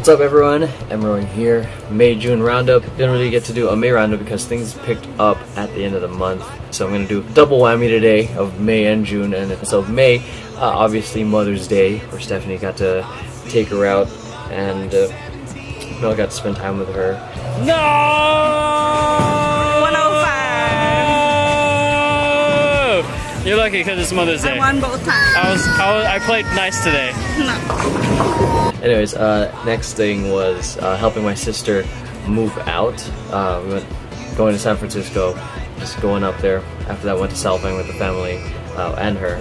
What's up everyone, Emerald here. May-June roundup. Didn't really get to do a May roundup because things picked up at the end of the month. So I'm going to do double whammy today of May and June. And so May, obviously Mother's Day, where Stephanie got to take her out and I got to spend time with her. No! 105! You're lucky because it's Mother's Day. I won both times. I played nice today. No. Anyways, next thing was helping my sister move out. We went going to San Francisco, just going up there. After that, went to Salvang with the family and her.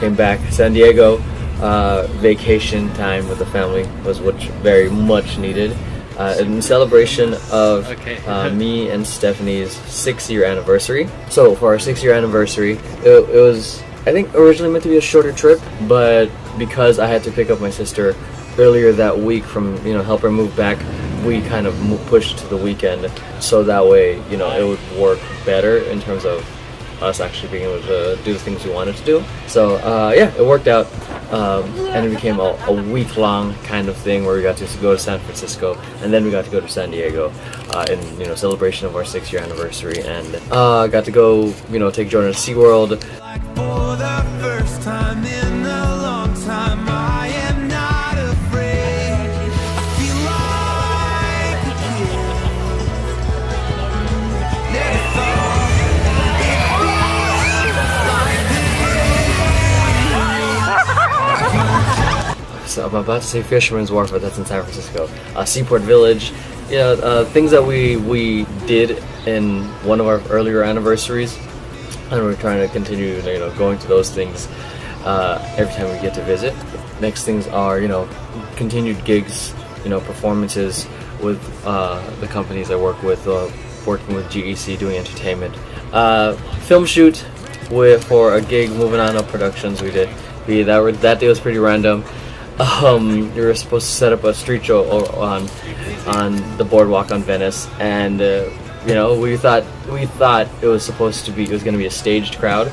Came back, San Diego. Vacation time with the family was very much needed. In celebration of me and Stephanie's 6-year anniversary. So for our 6-year anniversary, it was, I think, originally meant to be a shorter trip, but because I had to pick up my sister earlier that week from, help her move back, we kind of pushed to the weekend, so that way, it would work better in terms of us actually being able to do the things we wanted to do. So yeah, it worked out, and it became a week-long kind of thing where we got to go to San Francisco, and then we got to go to San Diego in celebration of our 6-year anniversary, and got to go take Jordan to SeaWorld. Like for the first time in a long time, I am not afraid. I feel like never thought. So I'm about to say Fisherman's Wharf, but that's in San Francisco. Seaport Village, things that we did in one of our earlier anniversaries, and we're trying to continue, going to those things every time we get to visit. Next things are, continued gigs, performances with the companies I work with, working with GEC, doing entertainment. Film shoot for a gig, Moving On Up Productions. We did. That day was pretty random. We were supposed to set up a street show on the boardwalk on Venice, and we thought it was going to be a staged crowd,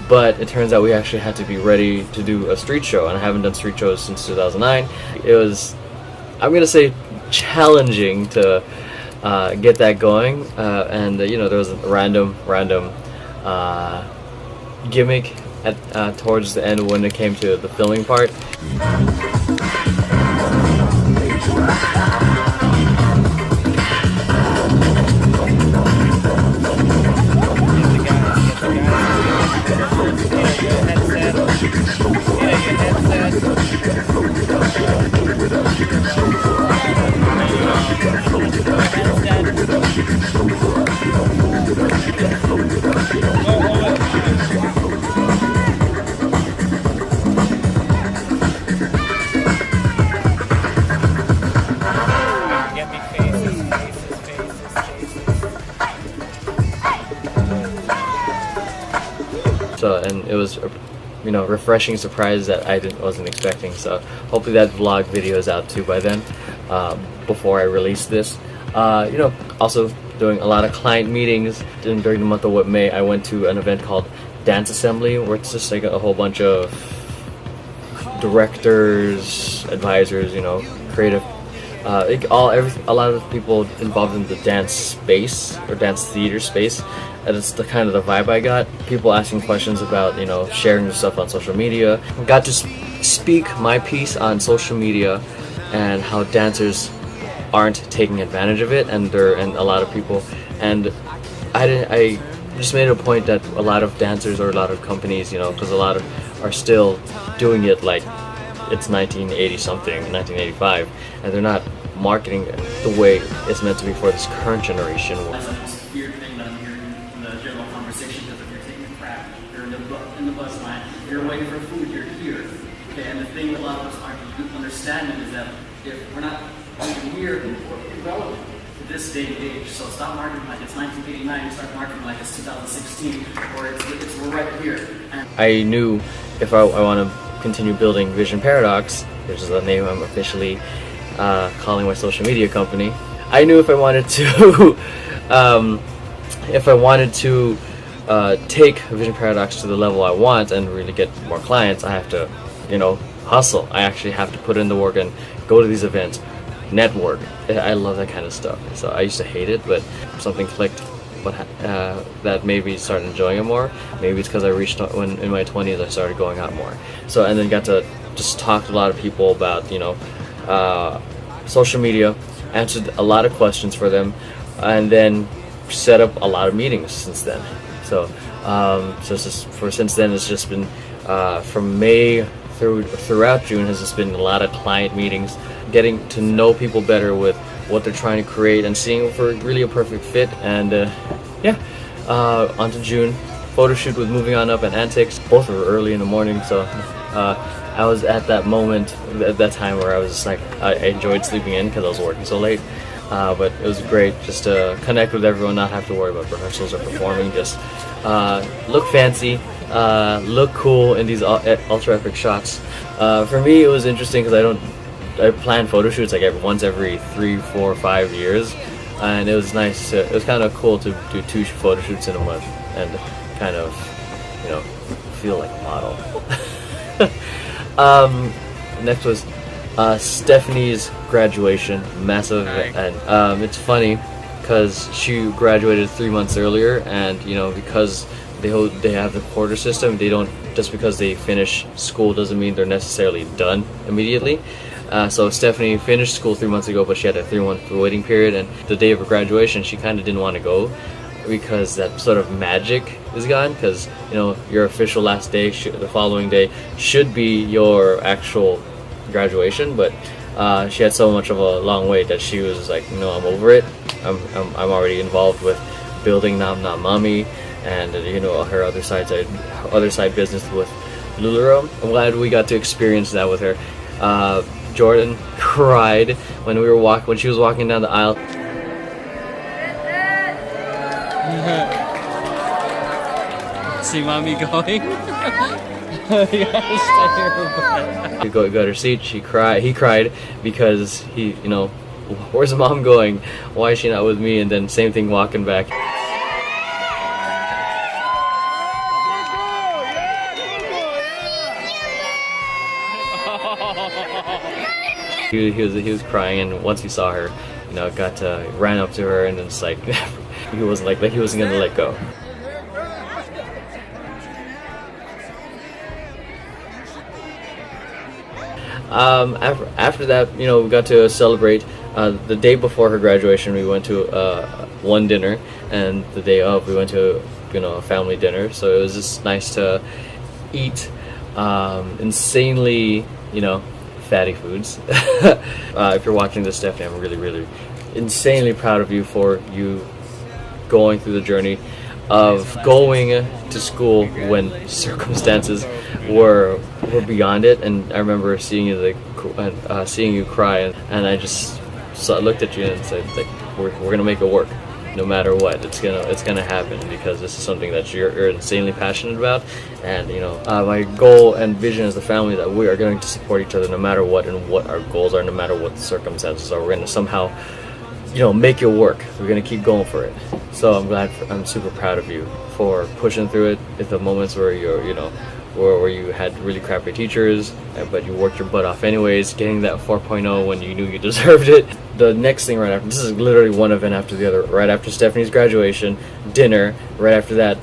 but it turns out we actually had to be ready to do a street show, and I haven't done street shows since 2009. It was, I'm gonna say, challenging to get that going, and there was a random gimmick towards the end when it came to the filming part. So, and it was a refreshing surprise that I wasn't expecting. So hopefully that vlog video is out too by then, before I release this. Also doing a lot of client meetings during the month of May. I went to an event called Dance Assembly, where it's just like a whole bunch of directors, advisors, creative, a lot of people involved in the dance space or dance theater space. And it's the kind of the vibe I got. People asking questions about, sharing stuff on social media. Got to speak my piece on social media and how dancers aren't taking advantage of it, and a lot of people. And I just made a point that a lot of dancers or a lot of companies, because a lot of are still doing it like it's 1980 something, 1985, and they're not marketing it the way it's meant to be for this current generation. You're waiting for food, you're here. Okay, and the thing a lot of us aren't understanding is that if we're not even here, we're irrelevant to this day and age. So stop marketing like it's 1989, start marketing like it's 2016, or we're right here. And I knew if I want to continue building Vision Paradox, which is the name I'm officially calling my social media company, I knew if I wanted to, if I wanted to take Vision Paradox to the level I want and really get more clients, I have to, hustle. I actually have to put in the work and go to these events, network. I love that kind of stuff. So I used to hate it, but something clicked. That made me start enjoying it more. Maybe it's because I reached when in my 20s I started going out more. So and then got to just talk to a lot of people about social media, answered a lot of questions for them, and then set up a lot of meetings since then. So since then it's just been from May throughout June has just been a lot of client meetings, getting to know people better with what they're trying to create and seeing if we're really a perfect fit. And on to June, photo shoot with Moving On Up and Antics. Both were early in the morning, so I was at that moment, at that time where I was just like, I enjoyed sleeping in because I was working so late. But it was great just to connect with everyone, not have to worry about rehearsals or performing, just look fancy, look cool in these ultra epic shots. For me, it was interesting because I plan photo shoots like once every 3, 4, 5 years, and it was nice. It was kind of cool to do 2 photo shoots in a month and kind of, feel like a model. Next was Stephanie's graduation, massive, and it's funny because she graduated 3 months earlier, and because they have the quarter system, they don't, just because they finish school doesn't mean they're necessarily done immediately. So Stephanie finished school 3 months ago, but she had a 3-month waiting period, and the day of her graduation she kind of didn't want to go because that sort of magic is gone, because your official last day the following day should be your actual graduation, but she had so much of a long wait that she was like, I'm over it. I'm already involved with building Nom Nom Mommy and her other side business with LuLaRoe. I'm glad we got to experience that with her. Jordan cried when she was walking down the aisle. See mommy going? He got her seat. He cried because where's mom going? Why is she not with me? And then same thing walking back. He was crying, and once he saw her, ran up to her, and it's like he wasn't gonna let go. After that, we got to celebrate. The day before her graduation, we went to one dinner, and the day of, we went to a family dinner. So it was just nice to eat insanely, fatty foods. If you're watching this, Stephanie, I'm really, really insanely proud of you for you going through the journey of going to school when circumstances were beyond it. And I remember seeing you cry, and I just looked at you and said, like, we're gonna make it work. No matter what, it's gonna happen, because this is something that you're insanely passionate about, and my goal and vision as a family that we are going to support each other no matter what, and what our goals are, no matter what the circumstances are. We're gonna somehow, make it work. We're gonna keep going for it. So I'm super proud of you for pushing through it at the moments where where you had really crappy teachers, but you worked your butt off anyways, getting that 4.0 when you knew you deserved it. The next thing right after, this is literally one event after the other, right after Stephanie's graduation, dinner, right after that,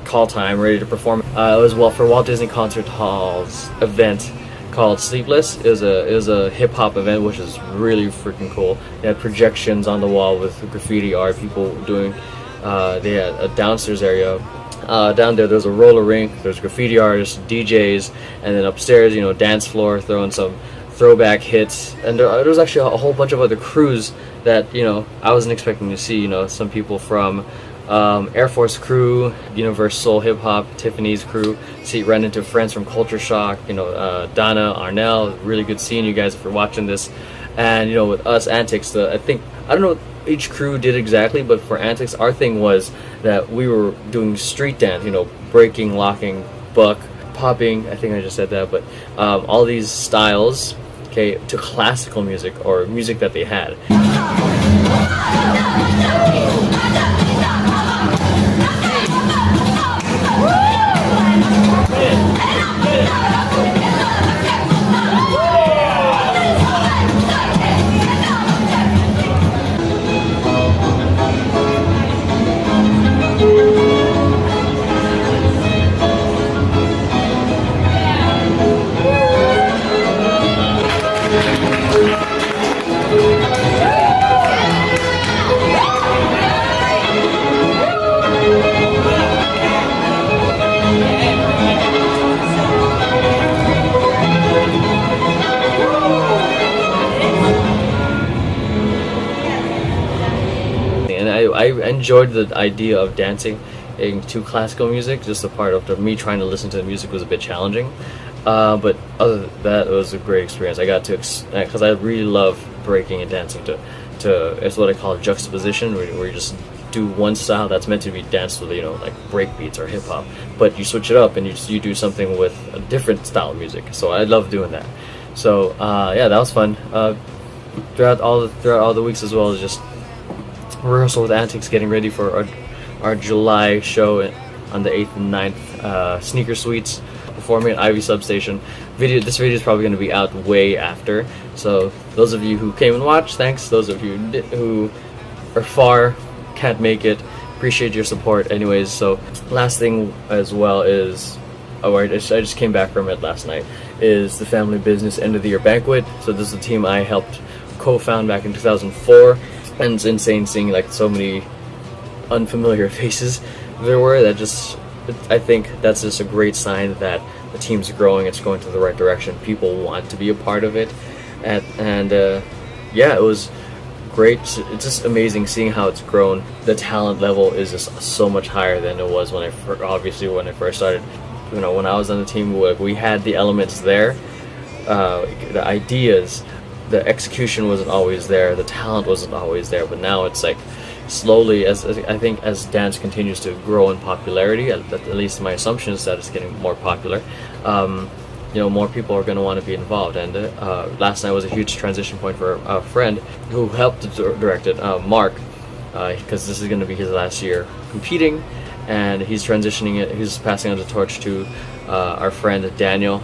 call time, ready to perform. It was for Walt Disney Concert Hall's event called Sleepless. It was a hip-hop event, which is really freaking cool. They had projections on the wall with graffiti art, people doing, they had a downstairs area. Down there's a roller rink, there's graffiti artists, DJs, and then upstairs, dance floor, throwing some throwback hits. And there was actually a whole bunch of other crews that, I wasn't expecting to see, some people from Air Force crew, Universal Hip Hop, Tiffany's crew, ran into friends from Culture Shock, Donna, Arnell. Really good seeing you guys if you're watching this. And, with us, Antics, I don't know what each crew did exactly, but for Antics, our thing was that we were doing street dance, breaking, locking, buck, popping, I think I just said that, but all these styles, to classical music or music that they had. And I enjoyed the idea of dancing to classical music. Just the part of me trying to listen to the music was a bit challenging, but other than that, it was a great experience. I got to because I really love breaking and dancing to it's what I call juxtaposition, where you just do one style that's meant to be danced with, like break beats or hip hop, but you switch it up and you do something with a different style of music. So I love doing that. So yeah, that was fun. Throughout all the weeks as well as just rehearsal with Antics, getting ready for our July show on the 8th and 9th, Sneaker Suites, performing at Ivy Substation. This video is probably going to be out way after, so those of you who came and watched, thanks. Those of you who are far, can't make it, appreciate your support anyways. So last thing as well is, I just came back from it last night, is the Family Business End of the Year Banquet. So this is a team I helped co-found back in 2004, and it's insane seeing like so many unfamiliar faces there were. I think that's just a great sign that the team's growing, it's going to the right direction, people want to be a part of it, and yeah, it was great. It's just amazing seeing how it's grown. The talent level is just so much higher than it was when I first started. When I was on the team, we had the elements there, the ideas, the execution wasn't always there, the talent wasn't always there, but now it's like slowly, as I think as dance continues to grow in popularity, at least my assumption is that it's getting more popular, more people are going to want to be involved. And last night was a huge transition point for a friend who helped direct it, Mark, because this is going to be his last year competing, and he's transitioning it. He's passing on the torch to our friend Daniel.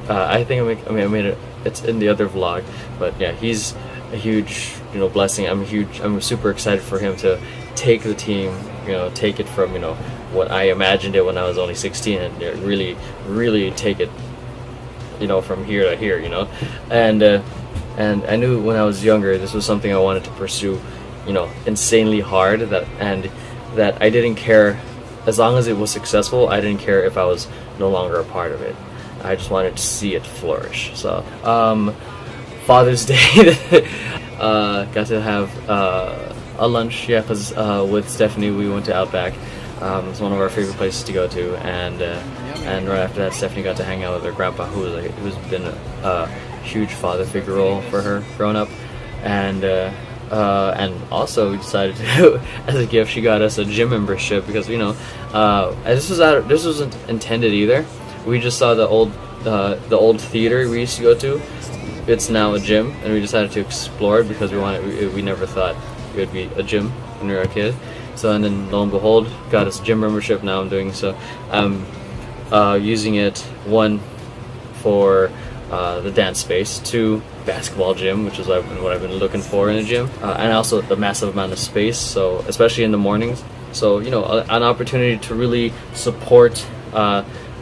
I think I made it. It's in the other vlog, but yeah, he's a huge blessing. I'm super excited for him to take the team, take it from what I imagined it when I was only 16, and really take it from here to here, and I knew when I was younger this was something I wanted to pursue insanely hard, that I didn't care as long as it was successful. I didn't care if I was no longer a part of it. I just wanted to see it flourish. So Father's Day, got to have a lunch, because with Stephanie we went to Outback. It's one of our favorite places to go to, and right after that Stephanie got to hang out with her grandpa, who's been a huge father figure role for her growing up, and also we decided to, as a gift, she got us a gym membership, because this wasn't intended either. We just saw the old theater we used to go to. It's now a gym, and we decided to explore it because we never thought it would be a gym when we were a kid. So, and then lo and behold, got us a gym membership. Now I'm doing so. I'm using it, one, for the dance space, two, basketball gym, which is what I've been looking for in a gym, and also the massive amount of space. So especially in the mornings. So an opportunity to really support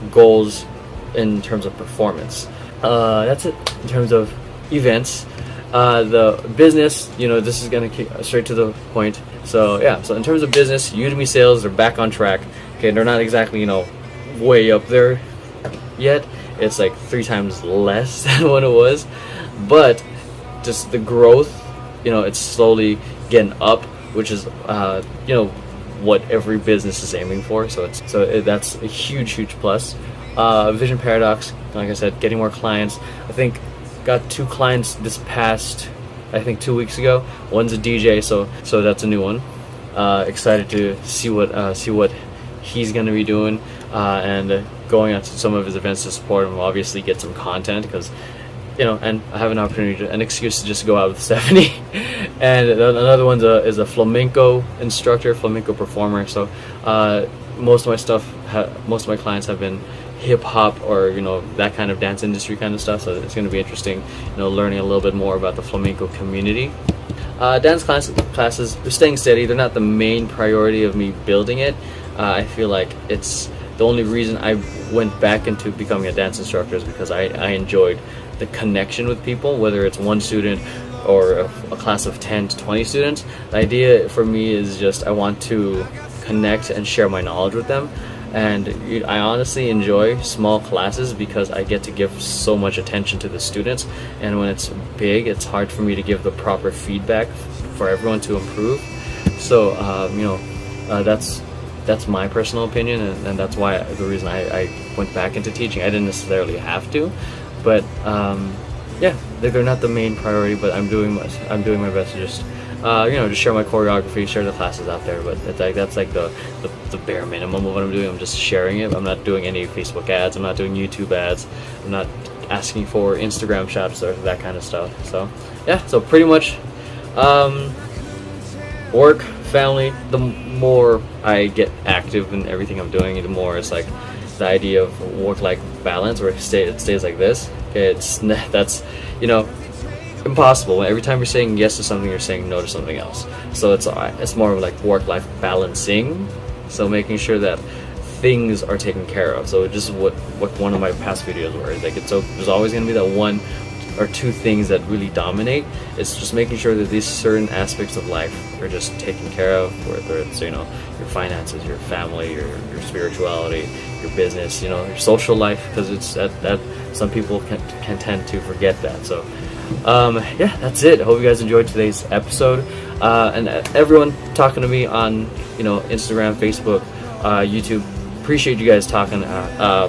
goals in terms of performance. That's it in terms of events. The business, this is gonna kick straight to the point. So yeah, so in terms of business, Udemy sales are back on track. Okay, they're not exactly way up there yet. It's like 3 times less than what it was, but just the growth, it's slowly getting up, which is what every business is aiming for. So that's a huge plus. Vision Paradox, like I said, getting more clients. I think got 2 clients this past, 2 weeks ago. One's a DJ, so that's a new one. Excited to see what he's gonna be doing, and going out to some of his events to support him. Obviously, get some content, because and I have an opportunity, an excuse to just go out with Stephanie. And another one is a flamenco instructor, flamenco performer. So most of my clients have been hip hop or that kind of dance industry kind of stuff. So it's going to be interesting, learning a little bit more about the flamenco community. Dance classes, they're staying steady. They're not the main priority of me building it. I feel like it's the only reason I went back into becoming a dance instructor is because I enjoyed the connection with people, whether it's one student or a class of 10 to 20 students. The idea for me is just I want to connect and share my knowledge with them. And I honestly enjoy small classes because I get to give so much attention to the students, and when it's big, it's hard for me to give the proper feedback for everyone to improve. So that's my personal opinion, and that's why the reason I went back into teaching. I didn't necessarily have to, but they're not the main priority. But I'm doing my best to just just share my choreography, share the classes out there. But that's like the bare minimum of what I'm doing. I'm just sharing it. I'm not doing any Facebook ads. I'm not doing YouTube ads. I'm not asking for Instagram shots or that kind of stuff. So so pretty much work, family. The more I get active in everything I'm doing, the more it's like the idea of work-life balance, where it stays like this. That's impossible. Every time you're saying yes to something, you're saying no to something else. So it's more of like work-life balancing. So making sure that things are taken care of. So just what one of my past videos were like. There's always going to be that one or two things that really dominate. It's just making sure that these certain aspects of life are just taken care of, whether it's your finances, your family, your spirituality, your business, your social life, because it's that some people can tend to forget that. So that's it. I hope you guys enjoyed today's episode, and everyone talking to me on Instagram, Facebook, YouTube. Appreciate you guys talking,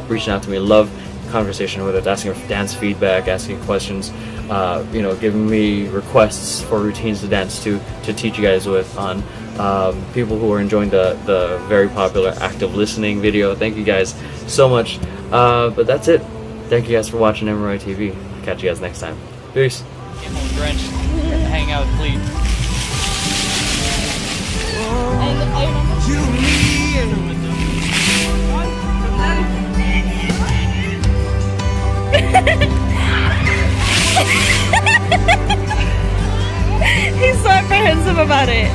reaching out to me. Love conversation, whether it's asking for dance feedback, asking questions, giving me requests for routines to dance to teach you guys with, on people who are enjoying the very popular active listening video. Thank you guys so much. But that's it. Thank you guys for watching MRI TV. Catch you guys next time. Peace. Came home drenched, hang out with Cleet. He's so apprehensive about it.